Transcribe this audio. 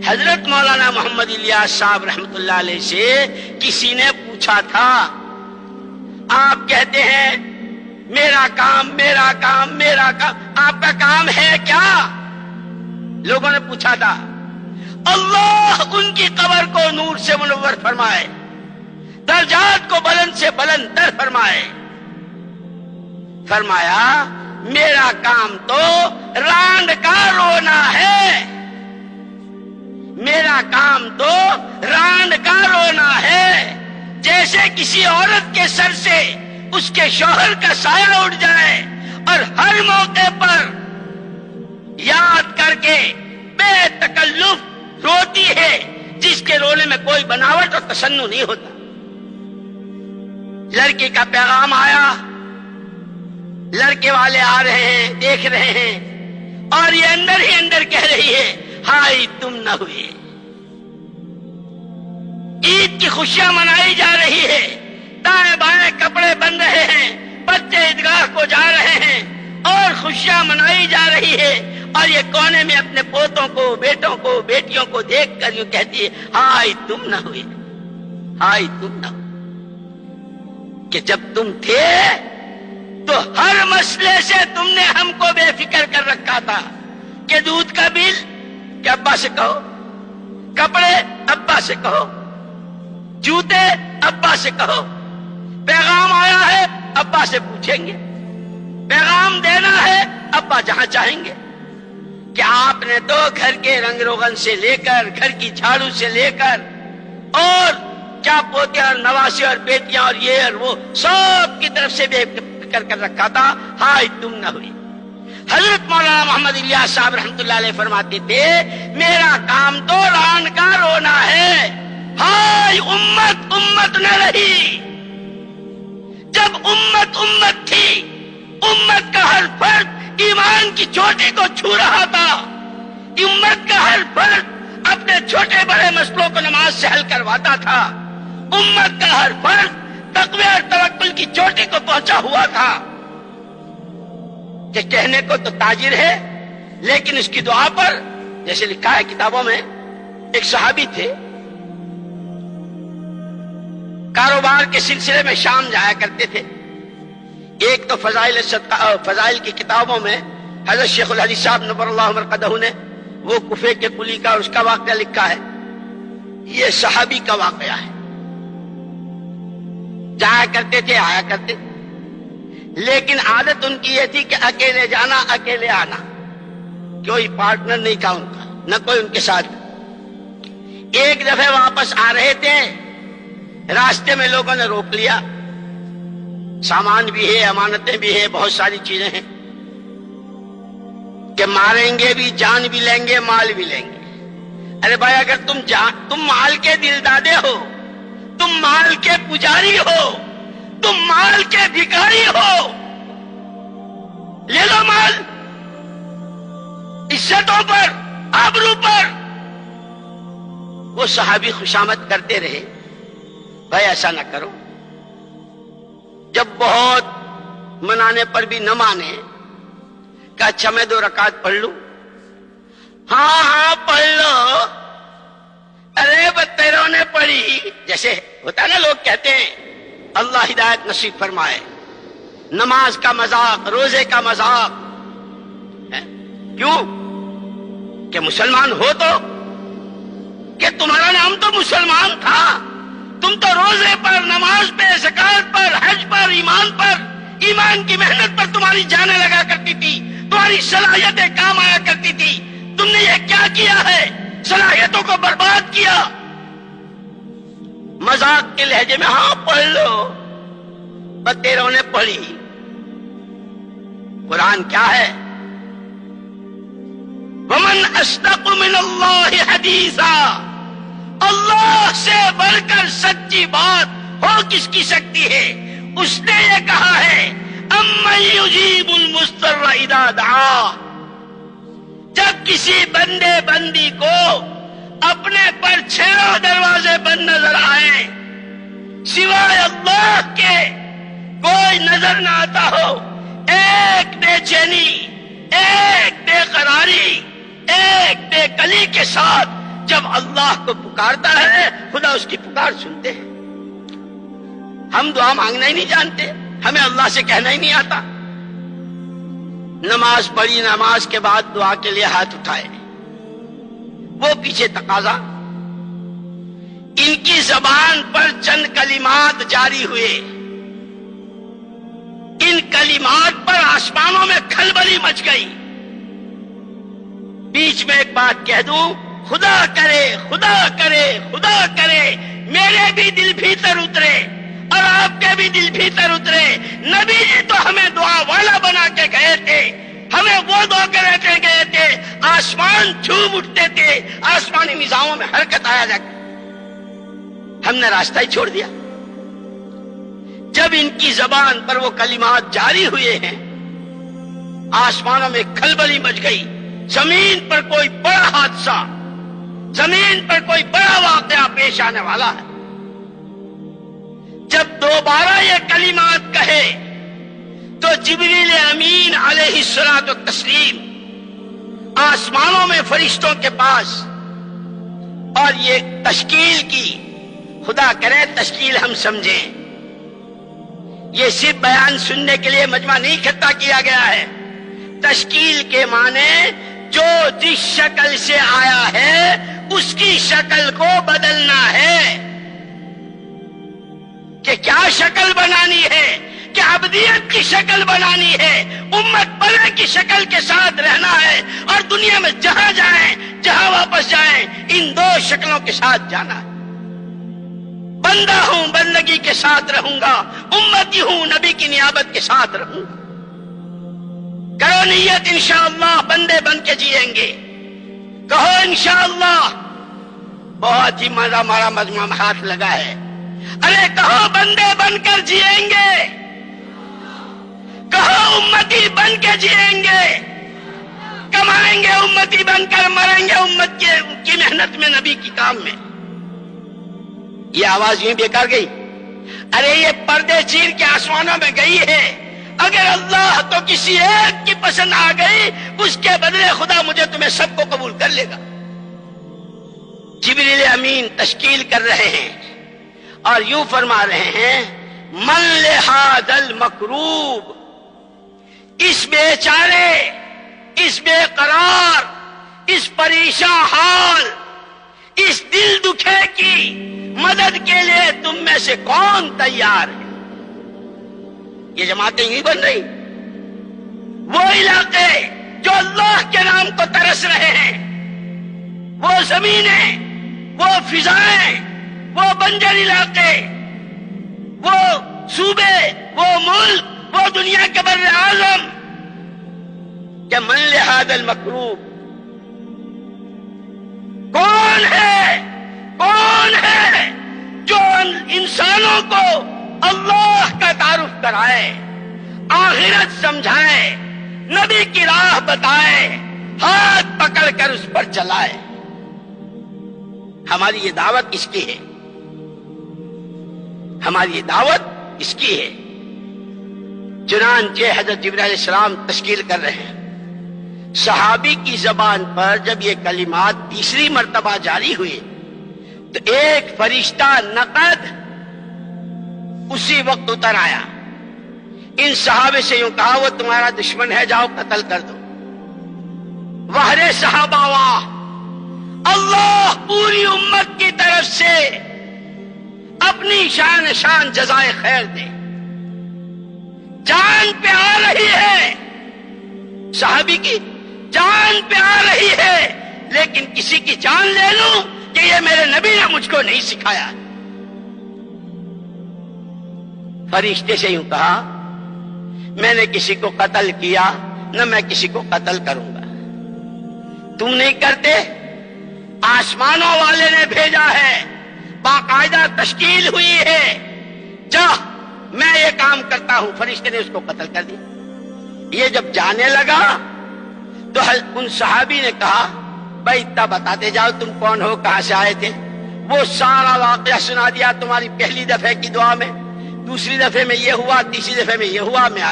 حضرت مولانا محمد الیاس صاحب رحمت اللہ علیہ سے کسی نے پوچھا تھا، آپ کہتے ہیں میرا کام میرا کام میرا کام، آپ کا کام ہے کیا؟ لوگوں نے پوچھا تھا۔ اللہ ان کی قبر کو نور سے منور فرمائے، درجات کو بلند سے بلند تر فرمائے۔ فرمایا میرا کام تو رانڈ کا رونا ہے، میرا کام تو رانڈ کا رونا ہے۔ جیسے کسی عورت کے سر سے اس کے شوہر کا سایہ اٹھ جائے اور ہر موقع پر یاد کر کے بے تکلف روتی ہے، جس کے رونے میں کوئی بناوٹ اور تصنع نہیں ہوتا۔ لڑکی کا پیغام آیا، لڑکے والے آ رہے ہیں، دیکھ رہے ہیں، اور یہ اندر ہی اندر کہہ رہی ہے ہائی تم نہ ہوئے۔ عید کی خوشیاں منائی جا رہی ہے، دائیں بائیں کپڑے بن رہے ہیں، بچے عیدگاہ کو جا رہے ہیں اور خوشیاں منائی جا رہی ہے، اور یہ کونے میں اپنے پوتوں کو، بیٹوں کو، بیٹیوں کو دیکھ کر یوں کہتی ہے ہائی تم نہ ہوئے، ہائی تم نہ ہوئے۔ کہ جب تم تھے تو ہر مسئلے سے تم نے ہم کو بے فکر کر رکھا تھا کہ دودھ کا بل کہ ابا سے کہو، کپڑے ابا سے کہو، جوتے ابا سے کہو، پیغام آیا ہے ابا سے پوچھیں گے، پیغام دینا ہے ابا جہاں چاہیں گے۔ کہ آپ نے تو گھر کے رنگ روغن سے لے کر، گھر کی جھاڑو سے لے کر، اور کیا پوتے اور نواسے اور بیٹیاں اور یہ اور وہ سب کی طرف سے بے فکر کر رکھا تھا، ہائے تم نہ ہوئی۔ حضرت مولانا محمد الیاس صاحب رحمت اللہ علیہ فرماتے تھے میرا کام تو ران کا رونا ہے، ہائے امت امت نہ رہی۔ جب امت امت تھی، امت کا ہر فرد ایمان کی چوٹی کو چھو رہا تھا، امت کا ہر فرد اپنے چھوٹے بڑے مسئلوں کو نماز سے حل کرواتا تھا، امت کا ہر فرد تقوی اور توکل کی چوٹی کو پہنچا ہوا تھا۔ کہ کہنے کو تو تاجر ہے، لیکن اس کی دعا پر، جیسے لکھا ہے کتابوں میں، ایک صحابی تھے، کاروبار کے سلسلے میں شام جایا کرتے تھے۔ ایک تو فضائل کی کتابوں میں حضرت شیخ الحدیث صاحب نور اللہ مرقدہ نے وہ کفے کے قلی کا اور اس کا واقعہ لکھا ہے، یہ صحابی کا واقعہ ہے۔ جایا کرتے تھے، آیا کرتے، لیکن عادت ان کی یہ تھی کہ اکیلے جانا اکیلے آنا، کوئی پارٹنر نہیں تھا ان کا، نہ کوئی ان کے ساتھ۔ ایک دفعہ واپس آ رہے تھے، راستے میں لوگوں نے روک لیا، سامان بھی ہے، امانتیں بھی ہے، بہت ساری چیزیں ہیں، کہ ماریں گے بھی، جان بھی لیں گے، مال بھی لیں گے۔ ارے بھائی اگر تم مال کے دلدادے ہو، تم مال کے پجاری ہو، تم مال کے بھکاری ہو، لے لو مال، عزتوں پر، آبرو پر۔ وہ صحابی خوشامد کرتے رہے، بھائی ایسا نہ کرو۔ جب بہت منانے پر بھی نہ مانے، کہ اچھا میں 2 رکعت پڑھ لوں؟ ہاں ہاں پڑھ لو۔ ارے بتیروں نے پڑھی، جیسے ہوتا ہے نا، لوگ کہتے ہیں اللہ ہدایت نصیب فرمائے، نماز کا مذاق، روزے کا مذاق، کیوں؟ کہ مسلمان ہو تو، کہ تمہارا نام تو مسلمان تھا، تم تو روزے پر، نماز پہ، زکات پر، حج پر، ایمان کی محنت پر تمہاری جانیں لگا کرتی تھی، تمہاری صلاحیتیں کام آیا کرتی تھی، تم نے یہ کیا کیا ہے؟ صلاحیتوں کو برباد کیا۔ مذاق کے لہجے میں ہاں پڑھ لو، بتیروں نے پڑھی۔ قرآن کیا ہے؟ وَمَنْ أَصْدَقُ مِنَ اللَّهِ حَدِيثًا، اللہ سے بڑھ کر سچی بات ہو کس کی سکتی ہے؟ اس نے یہ کہا ہے أَمَّنْ يُجِيبُ الْمُضْطَرَّ إِذَا دَعَاهُ، جب کسی بندے بندی کو اپنے پر 6 دروازے بند نظر آئے، سوائے اللہ کے کوئی نظر نہ آتا ہو، ایک بے چینی، ایک بے قراری، ایک بے کلی کے ساتھ جب اللہ کو پکارتا ہے خدا اس کی پکار سنتے ہیں. ہم دعا مانگنا ہی نہیں جانتے، ہمیں اللہ سے کہنا ہی نہیں آتا. نماز پڑھی، نماز کے بعد دعا کے لیے ہاتھ اٹھائے، وہ پیچھے تقاضا. ان کی زبان پر چند کلمات جاری ہوئے، ان کلمات پر آسمانوں میں کھلبلی مچ گئی. بیچ میں ایک بات کہہ دوں، خدا کرے خدا کرے خدا کرے میرے بھی دل بھیتر اترے اور آپ کے بھی دل بھیتر اترے. نبی جی تو ہمیں دعا والا بنا کے گئے تھے، ہمیں وہ دعا کر کے گئے تھے، آسمان جھوم اٹھتے تھے، آسمانی نظاموں میں حرکت آیا جاتی. ہم نے راستہ ہی چھوڑ دیا. جب ان کی زبان پر وہ کلمات جاری ہوئے ہیں، آسمانوں میں کھلبلی مچ گئی. زمین پر کوئی بڑا حادثہ، زمین پر کوئی بڑا واقعہ پیش آنے والا ہے. جب دوبارہ یہ کلمات کہے تو جبریل امین علیہ الصلوۃ والتسلیم آسمانوں میں فرشتوں کے پاس، اور یہ تشکیل کی، خدا کرے تشکیل ہم سمجھیں، یہ صرف بیان سننے کے لیے مجمع نہیں اکٹھا کیا گیا ہے. تشکیل کے معنی جو جس شکل سے آیا ہے اس کی شکل کو بدلنا ہے. کہ کیا شکل بنانی ہے؟ کہ ابدیت کی شکل بنانی ہے، امت بلے کی شکل کے ساتھ رہنا ہے، اور دنیا میں جہاں جائیں جہاں واپس جائیں ان دو شکلوں کے ساتھ جانا ہے. بندہ ہوں بندگی کے ساتھ رہوں گا، امتی ہوں نبی کی نیابت کے ساتھ رہوں گا. کرو نیت انشاءاللہ بندے بن کے جیئیں گے. کہو انشاءاللہ. بہت ہی مزہ ہمارا مجمع میں ہاتھ لگا ہے. ارے کہو بندے بن کر جیئیں گے، کہو امتی بن کے جیئیں گے، کمائیں گے امتی بن کر، مریں گے امت کی محنت میں، نبی کی کام میں. یہ آواز یوں بیکار گئی؟ ارے یہ پردے چیر کے آسمانوں میں گئی ہے. اگر اللہ تو کسی ایک کی پسند آ گئی، اس کے بدلے خدا مجھے تمہیں سب کو قبول کر لے گا. جبریل امین تشکیل کر رہے ہیں اور یوں فرما رہے ہیں، من لہذا المکروب، اس بیچارے، اس بے قرار، اس پریشان حال، اس دل دکھے کی مدد کے لیے تم میں سے کون تیار ہے؟ یہ جماعتیں یوں بن رہی. وہ علاقے جو اللہ کے نام کو ترس رہے ہیں، وہ زمینیں، وہ فضائیں، وہ بنجر علاقے، وہ صوبے، وہ ملک، وہ دنیا کے بر اعظم، کہ من لہذا المکروب، کون ہے، کون ہے جو انسانوں کو اللہ کا تعارف کرائے، آخرت سمجھائے، نبی کی راہ بتائے، ہاتھ پکڑ کر اس پر چلائے. ہماری یہ دعوت اس کی ہے، ہماری یہ دعوت اس کی ہے. چنانچہ حضرت جبرائیل علیہ السلام تشکیل کر رہے ہیں. صحابی کی زبان پر جب یہ کلمات تیسری مرتبہ جاری ہوئے تو ایک فرشتہ نقد اسی وقت اتر آیا. ان صحابے سے یوں کہا، وہ تمہارا دشمن ہے، جاؤ قتل کر دو. وہرے صحابہ واہ، اللہ پوری امت کی طرف سے اپنی شان جزائے خیر دے. جان پہ آ رہی ہے، صحابی کی جان پہ آ رہی ہے، لیکن کسی کی جان لے لوں کہ یہ میرے نبی نے مجھ کو نہیں سکھایا. فرشتے سے یوں کہا، میں نے کسی کو قتل کیا، نہ میں کسی کو قتل کروں گا. تم نہیں کرتے، آسمانوں والے نے بھیجا ہے، باقاعدہ تشکیل ہوئی ہے، جا میں یہ کام کرتا ہوں. فرشتے نے اس کو قتل کر دیا. یہ جب جانے لگا تو ان صحابی نے کہا، بھائی اتنا بتاتے جاؤ تم کون ہو، کہاں سے آئے تھے. وہ سارا واقعہ سنا دیا. تمہاری پہلی دفعہ کی دعا میں، دوسری دفعے میں یہ ہوا، تیسری دفعے میں یہ ہوا. میں